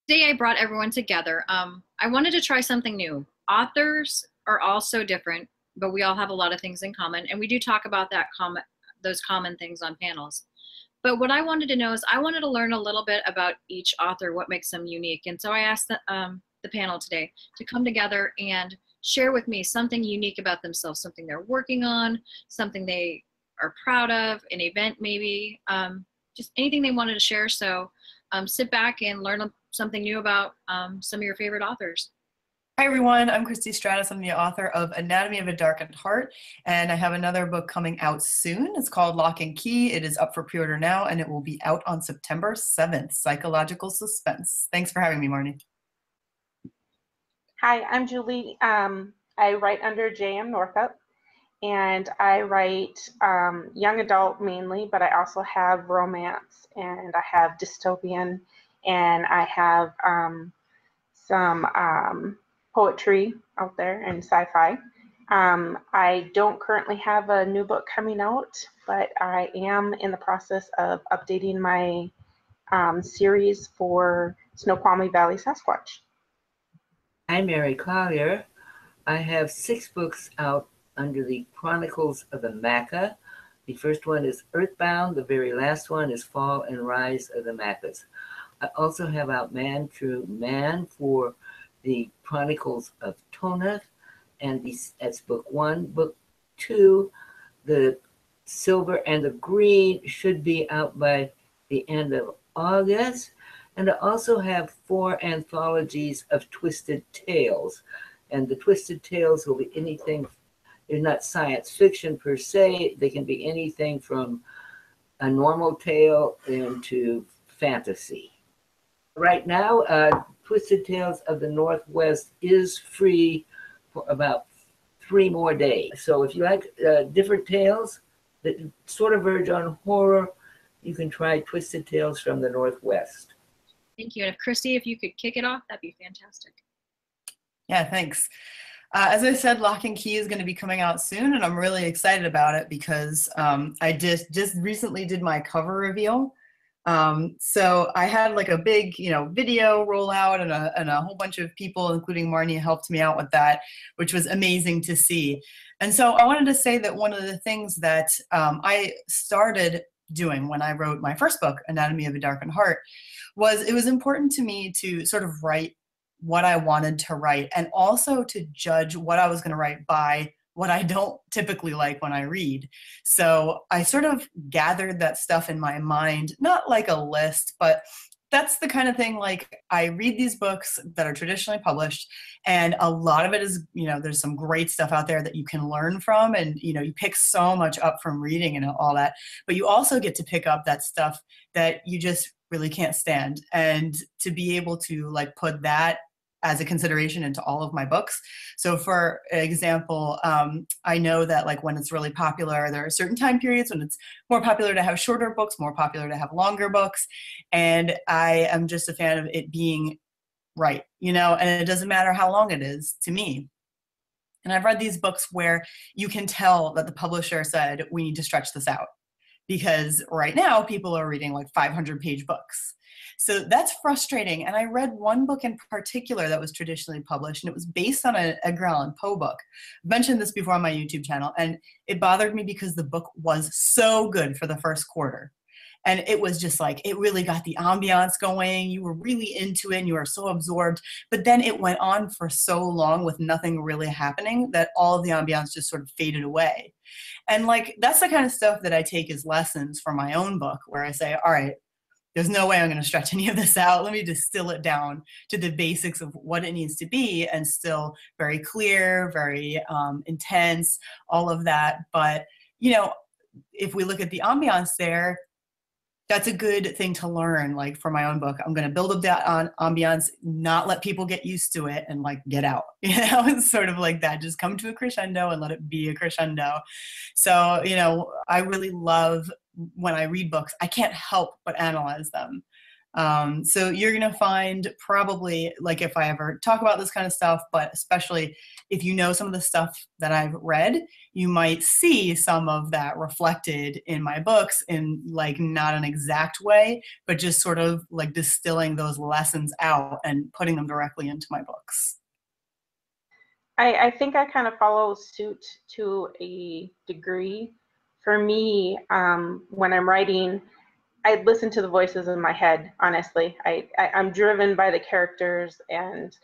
Today I brought everyone together. I wanted to try something new. Authors are all so different, but we all have a lot of things in common, and we do talk about those common things on panels. But what I wanted to know is I wanted to learn a little bit about each author, what makes them unique. And so I asked the panel today to come together and share with me something unique about themselves, something they're working on, something they are proud of, an event maybe, just anything they wanted to share. So sit back and learn something new about some of your favorite authors. Hi everyone, I'm CHRISTIE STRATOS. I'm the author of Anatomy of a Darkened Heart, and I have another book coming out soon. It's called Lock and Key. It is up for pre-order now, and it will be out on September 7th. Psychological suspense. Thanks for having me, Marnie. Hi, I'm Julie. I write under JM NORTHUP, and I write young adult mainly, but I also have romance, and I have dystopian, and I have some poetry out there and sci-fi. I don't currently have a new book coming out, but I am in the process of updating my series for Snoqualmie Valley Sasquatch. I'm COLLIER. I have 6 books out under the Chronicles of the Maca. The first one is Earthbound. The very last one is Fall and Rise of the Macas. I also have out Man True Man for the Chronicles of Tonath, and that's book 1. Book 2, The Silver and the Green, should be out by the end of August. And I also have 4 anthologies of Twisted Tales. And the Twisted Tales will be anything, they're not science fiction per se, they can be anything from a normal tale into fantasy. Right now, Twisted Tales of the Northwest is free for about 3 more days. So if you like different tales that sort of verge on horror, you can try Twisted Tales from the Northwest. Thank you. And if CHRISTIE, if you could kick it off, that'd be fantastic. Yeah, thanks. As I said, Lock and Key is going to be coming out soon, and I'm really excited about it because I just recently did my cover reveal. So I had like a big, video rollout, and a whole bunch of people, including Marnie, helped me out with that, which was amazing to see. And so I wanted to say that one of the things that I started doing when I wrote my first book, Anatomy of a Darkened Heart, was it was important to me to sort of write what I wanted to write, and also to judge what I was going to write by what I don't typically like when I read. So I sort of gathered that stuff in my mind, not like a list, but that's the kind of thing, like I read these books that are traditionally published, and a lot of it is, there's some great stuff out there that you can learn from, and you pick so much up from reading and all that, but you also get to pick up that stuff that you just really can't stand. And to be able to like put that as a consideration into all of my books. So for example, I know that like when it's really popular, there are certain time periods when it's more popular to have shorter books, more popular to have longer books. And I am just a fan of it being right, and it doesn't matter how long it is to me. And I've read these books where you can tell that the publisher said, we need to stretch this out, because right now people are reading like 500-page books. So that's frustrating. And I read one book in particular that was traditionally published, and it was based on an Edgar Allan Poe book. I've mentioned this before on my YouTube channel, and it bothered me because the book was so good for the first quarter. And it was just like, it really got the ambiance going. You were really into it and you were so absorbed. But then it went on for so long with nothing really happening that all of the ambiance just sort of faded away. And like, that's the kind of stuff that I take as lessons for my own book, where I say, all right, there's no way I'm going to stretch any of this out. Let me distill it down to the basics of what it needs to be, and still very clear, very intense, all of that. But, if we look at the ambiance there, that's a good thing to learn. Like for my own book, I'm going to build up that ambiance, not let people get used to it and like get out. It's sort of like that. Just come to a crescendo and let it be a crescendo. So, I really love when I read books, I can't help but analyze them. So you're going to find probably, like if I ever talk about this kind of stuff, but especially if you know some of the stuff that I've read, you might see some of that reflected in my books in like not an exact way, but just sort of like distilling those lessons out and putting them directly into my books. I think I kind of follow suit to a degree. For me, when I'm writing, I listen to the voices in my head, honestly. I'm driven by the characters, and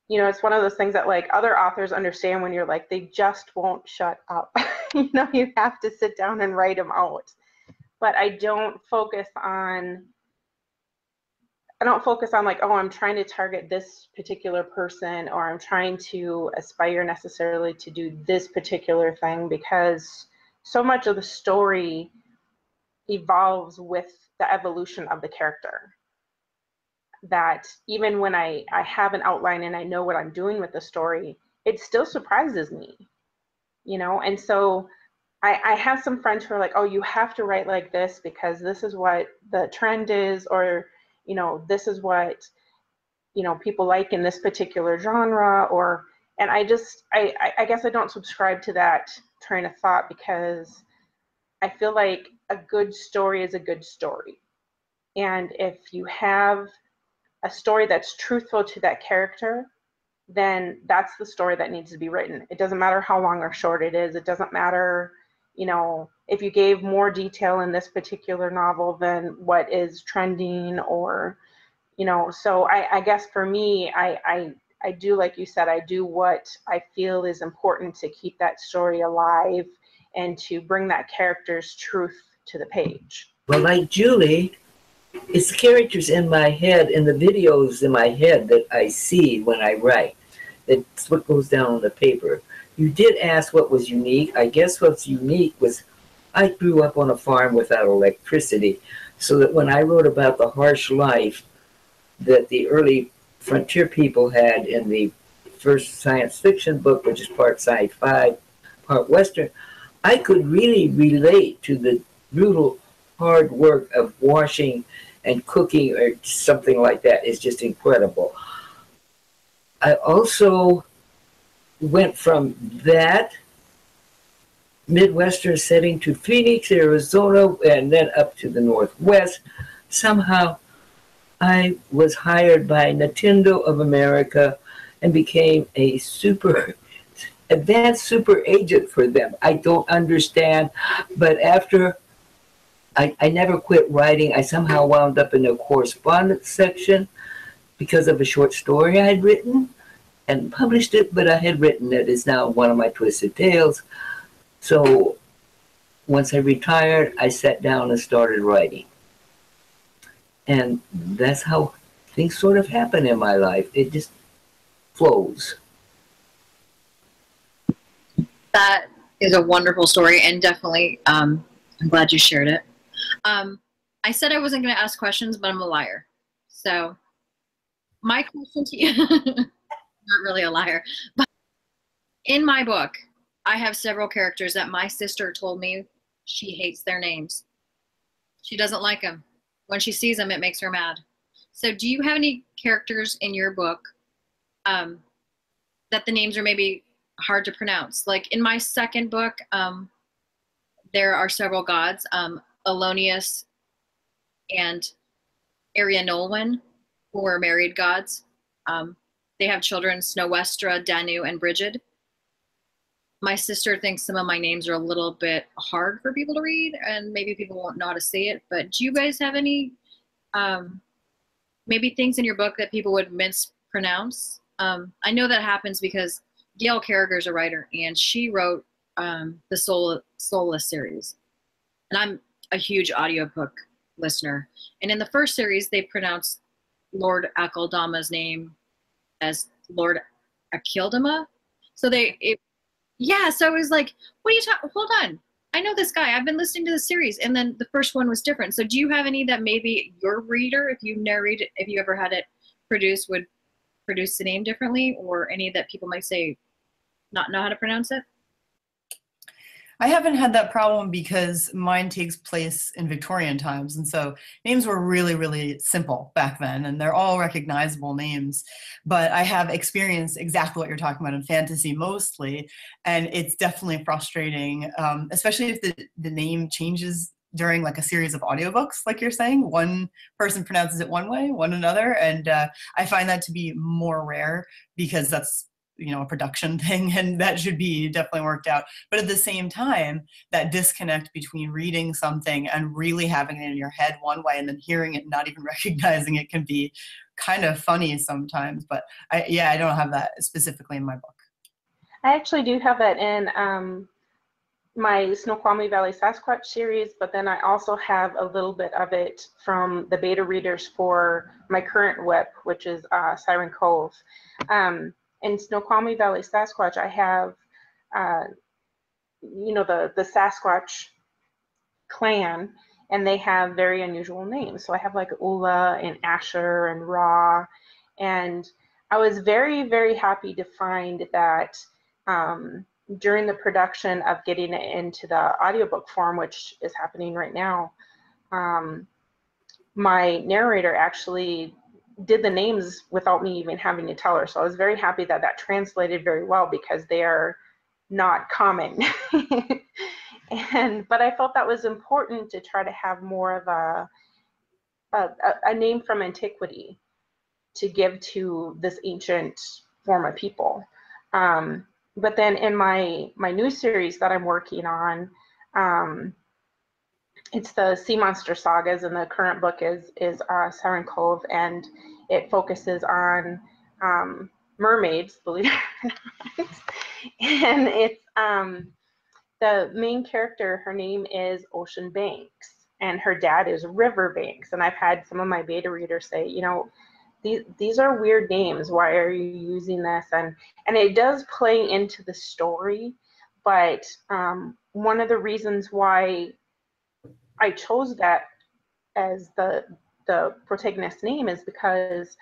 you know, it's one of those things that like other authors understand when you're like, they just won't shut up. You know, you have to sit down and write them out. But I don't focus on like, oh, I'm trying to target this particular person, or I'm trying to aspire necessarily to do this particular thing, because so much of the story evolves with the evolution of the character, that even when I have an outline and I know what I'm doing with the story, it still surprises me, you know? And so I have some friends who are like, oh, you have to write like this because this is what the trend is, or, you know, this is what, you know, people like in this particular genre, or, and I guess I don't subscribe to that train of thought, because I feel like a good story is a good story. And if you have a story that's truthful to that character, then that's the story that needs to be written. It doesn't matter how long or short it is. It doesn't matter, you know, if you gave more detail in this particular novel than what is trending, or, you know. So I guess for me, I do, like you said, I do what I feel is important to keep that story alive and to bring that character's truth to the page. Well, like Julie, it's the characters in my head, in the videos in my head that I see when I write. It's what goes down on the paper. You did ask what was unique. I guess what's unique was I grew up on a farm without electricity, so that when I wrote about the harsh life that the early frontier people had in the first science fiction book, which is part sci-fi, part Western, I could really relate to the brutal hard work of washing and cooking or something like that. Is just incredible. I also went from that Midwestern setting to Phoenix, Arizona, and then up to the Northwest. Somehow I was hired by Nintendo of America and became a advanced super agent for them. I don't understand, but after I never quit writing. I somehow wound up in the correspondence section because of a short story I had written and published it, but I had written it. It's now one of my twisted tales. So once I retired, I sat down and started writing. And that's how things sort of happen in my life. It just flows. That is a wonderful story, and definitely, I'm glad you shared it. I said I wasn't going to ask questions, but I'm a liar. So my question to you, not really a liar, but in my book, I have several characters that my sister told me she hates their names. She doesn't like them. When she sees them, it makes her mad. So do you have any characters in your book that the names are maybe hard to pronounce? Like in my second book, there are several gods, Elonius and Arianolwyn, who are married gods. They have children, Snowestra, Danu, and Brigid. My sister thinks some of my names are a little bit hard for people to read, and maybe people won't know how to say it. But do you guys have any maybe things in your book that people would mispronounce? I know that happens because Gail Carriger's a writer, and she wrote the Soulless series. And I'm a huge audiobook listener. And in the first series, they pronounced Lord Akildama's name as Lord Akildama. So yeah, so it was like, what are you talking, hold on. I know this guy. I've been listening to the series. And then the first one was different. So do you have any that maybe your reader, if you ever had it produced, would produce the name differently, or any that people might say not know how to pronounce it? I haven't had that problem because mine takes place in Victorian times. And so names were really, really simple back then, and they're all recognizable names. But I have experienced exactly what you're talking about in fantasy mostly. And it's definitely frustrating, especially if the name changes during like a series of audiobooks, like you're saying. One person pronounces it one way, one another. And I find that to be more rare because that's, you know, a production thing, and that should be definitely worked out. But at the same time, that disconnect between reading something and really having it in your head one way and then hearing it and not even recognizing it can be kind of funny sometimes. But I don't have that specifically in my book. I actually do have that in my Snoqualmie Valley Sasquatch series, but then I also have a little bit of it from the beta readers for my current WIP, which is Siren Cove. In Snoqualmie Valley Sasquatch, I have, you know, the Sasquatch clan, and they have very unusual names. So I have like Ula and Asher and Ra, and I was very, very happy to find that during the production of getting it into the audiobook form, which is happening right now, my narrator actually did the names without me even having to tell her. So I was very happy that that translated very well because they are not common. But I felt that was important to try to have more of a name from antiquity to give to this ancient form of people. But then in my new series that I'm working on, it's the Sea Monster Sagas, and the current book is Siren Cove, and it focuses on mermaids, believe it or not. And it's the main character, her name is Ocean Banks, and her dad is River Banks. And I've had some of my beta readers say, you know, these are weird names. Why are you using this? And it does play into the story, but one of the reasons why I chose that as the protagonist's name is because,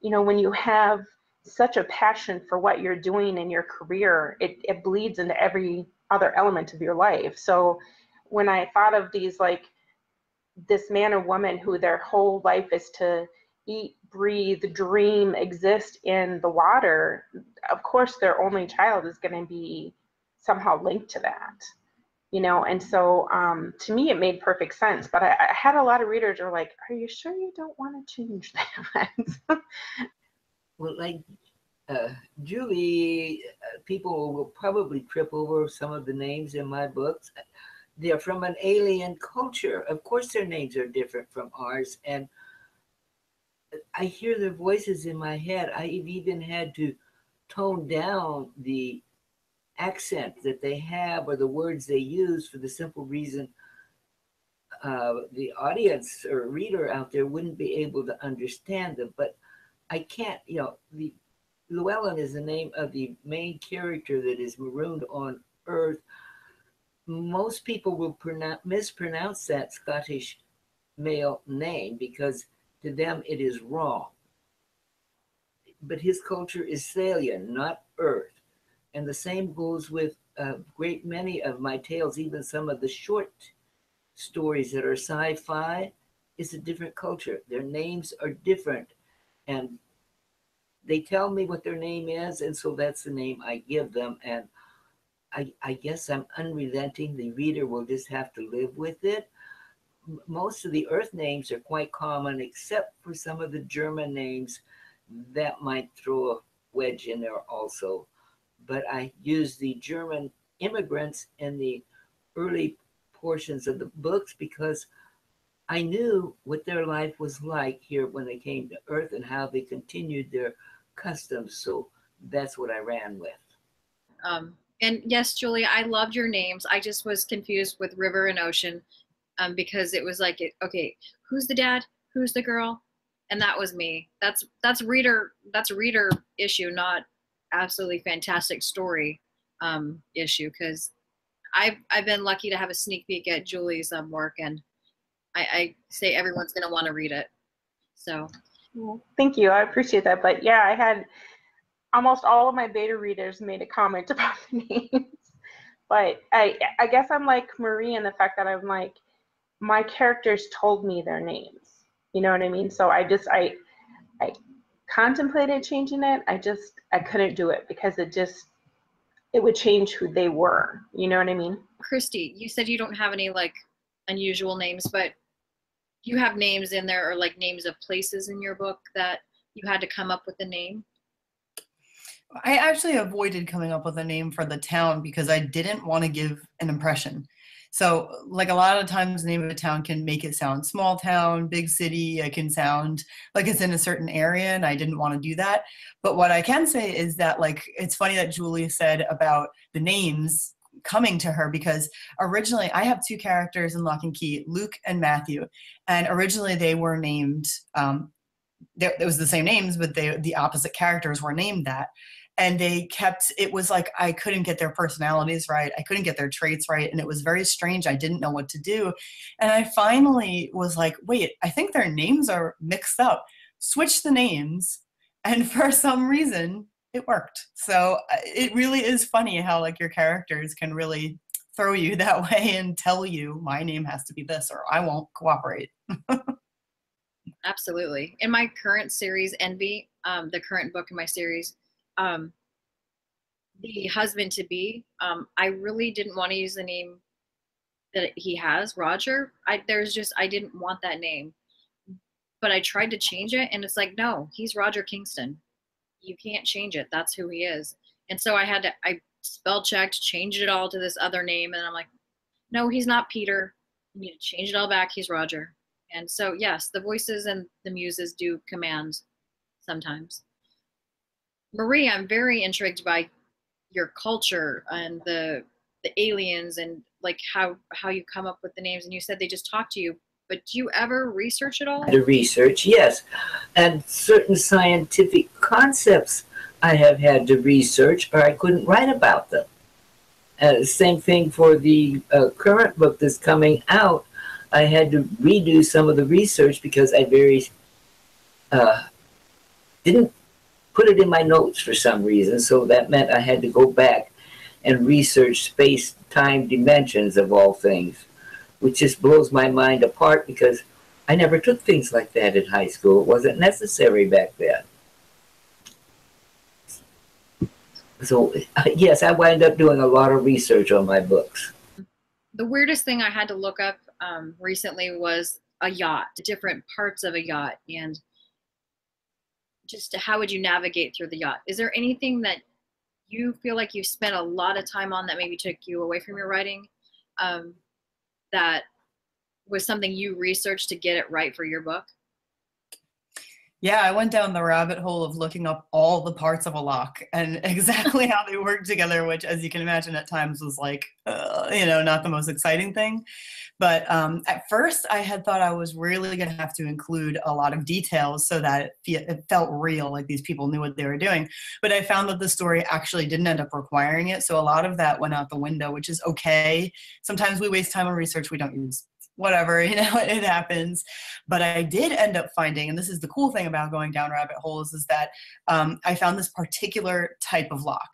you know, when you have such a passion for what you're doing in your career, it bleeds into every other element of your life. So when I thought of these, like this man or woman who their whole life is to eat, breathe, dream, exist in the water, of course their only child is going to be somehow linked to that. You know, and so to me, it made perfect sense. But I had a lot of readers who were like, "Are you sure you don't want to change that?" Well, like Julie, people will probably trip over some of the names in my books. They're from an alien culture. Of course, their names are different from ours. And I hear their voices in my head. I've even had to tone down the accent that they have or the words they use for the simple reason the audience or reader out there wouldn't be able to understand them. But I can't, you know, the Llewellyn is the name of the main character that is marooned on Earth. Most people will mispronounce that Scottish male name because to them it is wrong. But his culture is Thalian, not Earth. And the same goes with a great many of my tales, even some of the short stories that are sci-fi. It's a different culture. Their names are different. And they tell me what their name is, and so that's the name I give them. And I guess I'm unrelenting. The reader will just have to live with it. Most of the Earth names are quite common, except for some of the German names that might throw a wedge in there also. But I used the German immigrants in the early portions of the books because I knew what their life was like here when they came to Earth and how they continued their customs. So that's what I ran with. And yes, Julie, I loved your names. I just was confused with River and Ocean because it was like, okay, who's the dad? Who's the girl? And that was me. That's a reader issue, not absolutely fantastic story issue, because I've been lucky to have a sneak peek at Julie's work, and I say everyone's going to want to read it. So thank you, I appreciate that. But yeah, I had almost all of my beta readers made a comment about the names. But I guess I'm like Marie in the fact that I'm like, my characters told me their names. You know what I mean? So I contemplated changing it. I couldn't do it because it would change who they were. You know what I mean? CHRISTIE, you said you don't have any like unusual names, but you have names in there or like names of places in your book that you had to come up with a name? I actually avoided coming up with a name for the town because I didn't want to give an impression. So like a lot of times the name of a town can make it sound small town, big city, it can sound like it's in a certain area, and I didn't want to do that. But what I can say is that, like, it's funny that Julia said about the names coming to her, because originally I have two characters in Lock and Key, Luke and Matthew, and originally they were named, it was the same names, but the opposite characters were named that. And they kept, it was like I couldn't get their personalities right. I couldn't get their traits right. And it was very strange. I didn't know what to do. And I finally was like, wait, I think their names are mixed up. Switch the names. And for some reason, it worked. So it really is funny how like your characters can really throw you that way and tell you my name has to be this or I won't cooperate. Absolutely. In my current series, Envy, the current book in my series, the husband to be, I really didn't want to use the name that he has, Roger. I didn't want that name, but I tried to change it, and it's like, no, he's Roger Kingston. You can't change it. That's who he is. And so I spell checked, changed it all to this other name, and I'm like, no, he's not Peter. You need to change it all back. He's Roger. And so, yes, the voices and the muses do command sometimes. Marie, I'm very intrigued by your culture and the aliens and like how you come up with the names. And you said they just talk to you, but do you ever research at all? The research, yes. And certain scientific concepts I have had to research or I couldn't write about them. Same thing for the current book that's coming out. I had to redo some of the research because I didn't put it in my notes for some reason, so that meant I had to go back and research space, time, dimensions of all things, which just blows my mind apart because I never took things like that in high school. It wasn't necessary back then. So, yes, I wind up doing a lot of research on my books. The weirdest thing I had to look up recently was a yacht, different parts of a yacht, and just how would you navigate through the yacht? Is there anything that you feel like you spent a lot of time on that maybe took you away from your writing, that was something you researched to get it right for your book? Yeah, I went down the rabbit hole of looking up all the parts of a lock and exactly how they work together, which, as you can imagine, at times was like, not the most exciting thing. But at first, I had thought I was really going to have to include a lot of details so that it felt real, like these people knew what they were doing. But I found that the story actually didn't end up requiring it. So a lot of that went out the window, which is okay. Sometimes we waste time on research we don't use. Whatever, it happens. But I did end up finding, and this is the cool thing about going down rabbit holes, is that I found this particular type of lock.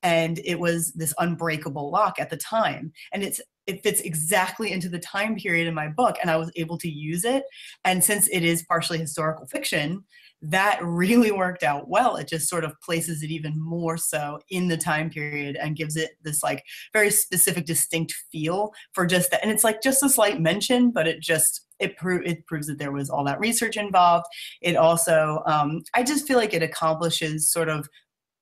And it was this unbreakable lock at the time. And it fits exactly into the time period in my book, and I was able to use it. And since it is partially historical fiction, that really worked out well. It just sort of places it even more so in the time period and gives it this like very specific, distinct feel for just that. And it's like just a slight mention, but it proves that there was all that research involved. It also, I just feel like it accomplishes sort of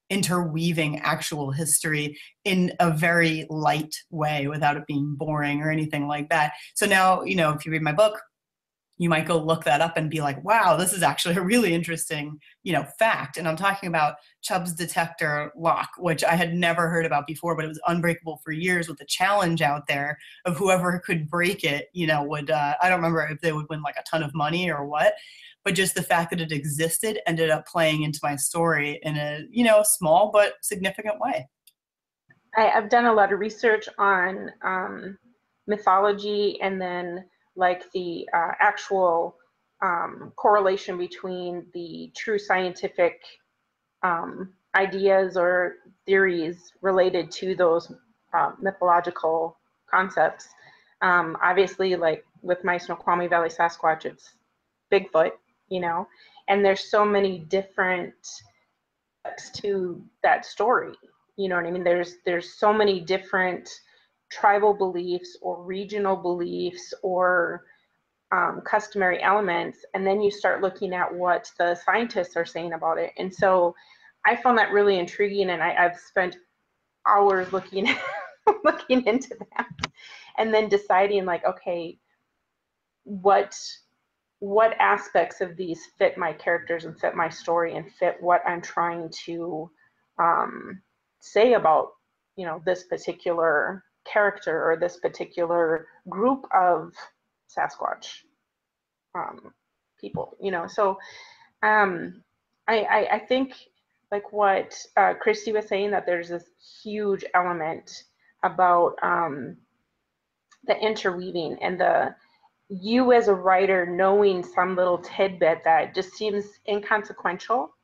interweaving actual history in a very light way without it being boring or anything like that. So now, if you read my book, you might go look that up and be like, wow, this is actually a really interesting, fact. And I'm talking about Chubb's detector lock, which I had never heard about before, but it was unbreakable for years with a challenge out there of whoever could break it, would, I don't remember if they would win like a ton of money or what, but just the fact that it existed ended up playing into my story in a, small but significant way. I've done a lot of research on mythology and then like the actual correlation between the true scientific ideas or theories related to those mythological concepts. Obviously, like with my Snoqualmie Valley Sasquatch, it's Bigfoot, you know, and there's so many different aspects to that story. You know what I mean? There's so many different tribal beliefs or regional beliefs or customary elements, and then you start looking at what the scientists are saying about it. And so I found that really intriguing, and I've spent hours looking looking into that, and then deciding like, okay, what aspects of these fit my characters and fit my story and fit what I'm trying to say about, you know, this particular character or this particular group of Sasquatch people, you know. So I think like what Christy was saying, that there's this huge element about the interweaving and the you as a writer knowing some little tidbit that just seems inconsequential,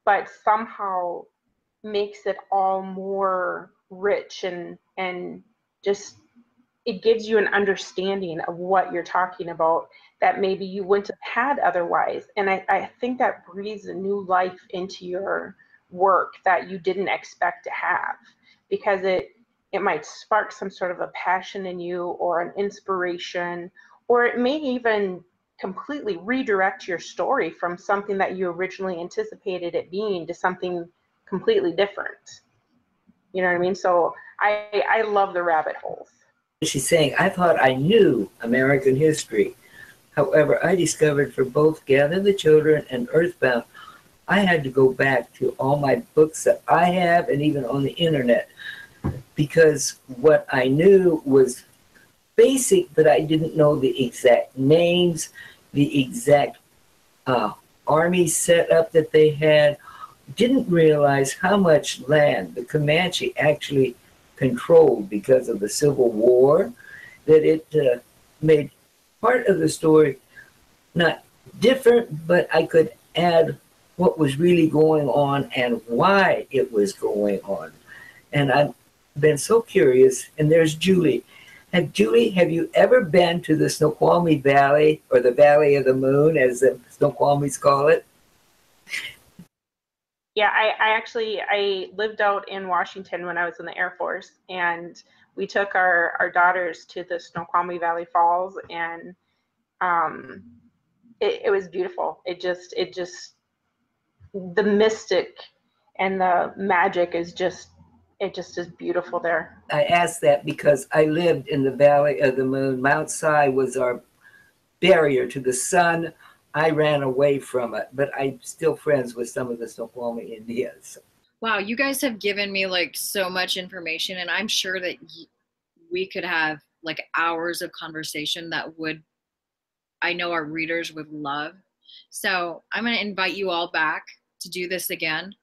but somehow makes it all more rich and just it gives you an understanding of what you're talking about that maybe you wouldn't have had otherwise. And I think that breathes a new life into your work that you didn't expect to have, because it might spark some sort of a passion in you or an inspiration, or it may even completely redirect your story from something that you originally anticipated it being to something completely different. You know what I mean? So I love the rabbit holes. She's saying, I thought I knew American history. However, I discovered for both Gather the Children and Earthbound, I had to go back to all my books that I have and even on the internet, because what I knew was basic, but I didn't know the exact names, the exact army setup that they had. Didn't realize how much land the Comanche actually controlled because of the Civil War, that it made part of the story not different, but I could add what was really going on and why it was going on. And I've been so curious. And there's Julie. Julie, have you ever been to the Snoqualmie Valley, or the Valley of the Moon, as the Snoqualmies call it? Yeah, I lived out in Washington when I was in the Air Force, and we took our daughters to the Snoqualmie Valley Falls, and it was beautiful. It just the mystic and the magic is just is beautiful there. I asked that because I lived in the Valley of the Moon. Mount Si was our barrier to the sun. I ran away from it, but I'm still friends with some of the Snoqualmie Indians. Wow, you guys have given me like so much information, and I'm sure that we could have like hours of conversation that I know our readers would love. So I'm going to invite you all back to do this again,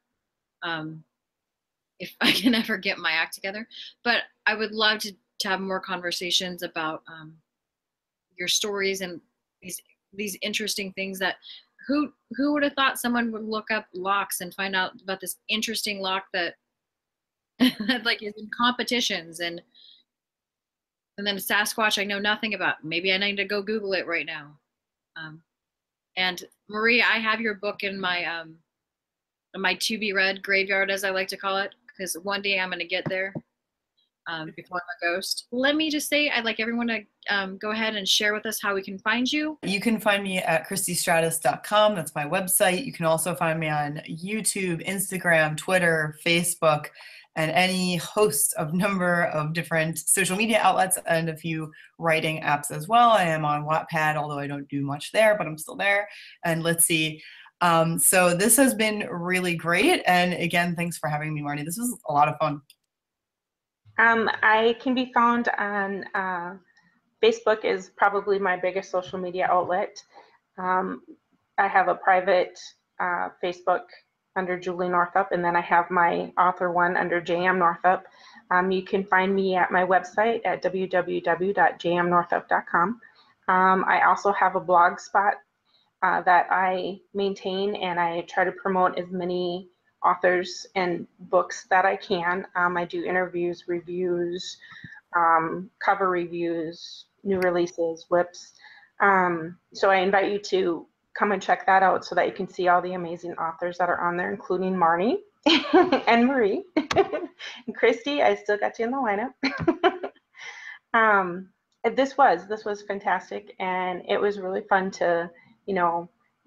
if I can ever get my act together. But I would love to have more conversations about your stories and these interesting things that who would have thought someone would look up locks and find out about this interesting lock that like is in competitions, and then Sasquatch I know nothing about. Maybe I need to go Google it right now. And Marie, I have your book in my to be read graveyard, as I like to call it, because one day I'm going to get there before I'm a ghost. Let me just say, I'd like everyone to go ahead and share with us how we can find you. You can find me at CHRISTIESTRATOS.com. That's my website. You can also find me on YouTube, Instagram, Twitter, Facebook, and any host of number of different social media outlets and a few writing apps as well. I am on Wattpad, although I don't do much there, but I'm still there. And let's see. So this has been really great. And again, thanks for having me, Marnie. This was a lot of fun. I can be found on Facebook is probably my biggest social media outlet. I have a private Facebook under Julie Northup, and then I have my author one under JM Northup. You can find me at my website at www.jmnorthup.com. I also have a blog spot that I maintain, and I try to promote as many authors and books that I can. I do interviews, reviews, cover reviews, new releases, whips. So I invite you to come and check that out so that you can see all the amazing authors that are on there, including Marnie and Marie and Christy. I still got you in the lineup. This was fantastic, and it was really fun to,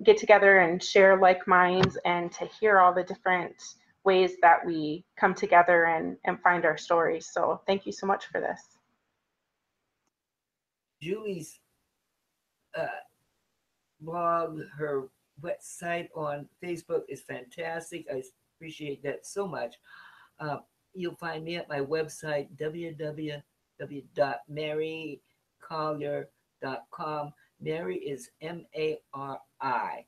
get together and share like minds and to hear all the different ways that we come together and find our stories. So thank you so much for this. Julie's blog, her website on Facebook is fantastic. I appreciate that so much. You'll find me at my website, www.mariecollier.com. Mary is M-A-R-I,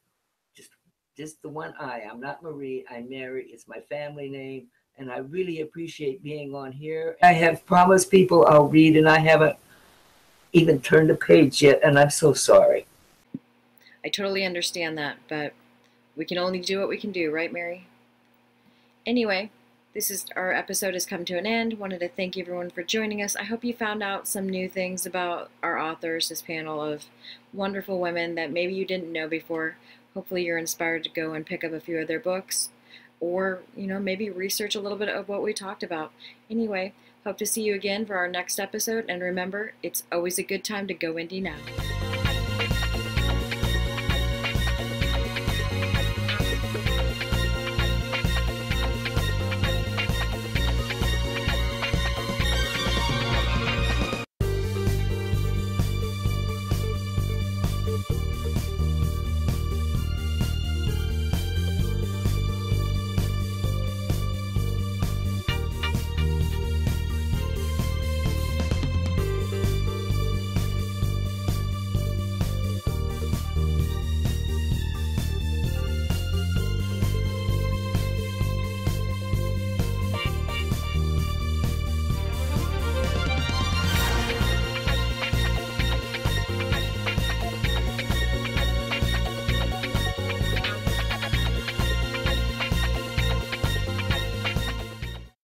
just the one I. I'm not Marie, I'm Mary. It's my family name, and I really appreciate being on here. I have promised people I'll read, and I haven't even turned a page yet, and I'm so sorry. I totally understand that, but we can only do what we can do, right, Mary? Anyway, our episode has come to an end. Wanted to thank everyone for joining us. I hope you found out some new things about our authors, this panel of wonderful women that maybe you didn't know before. Hopefully you're inspired to go and pick up a few of their books, or, maybe research a little bit of what we talked about. Anyway, hope to see you again for our next episode, and remember, it's always a good time to go indie now.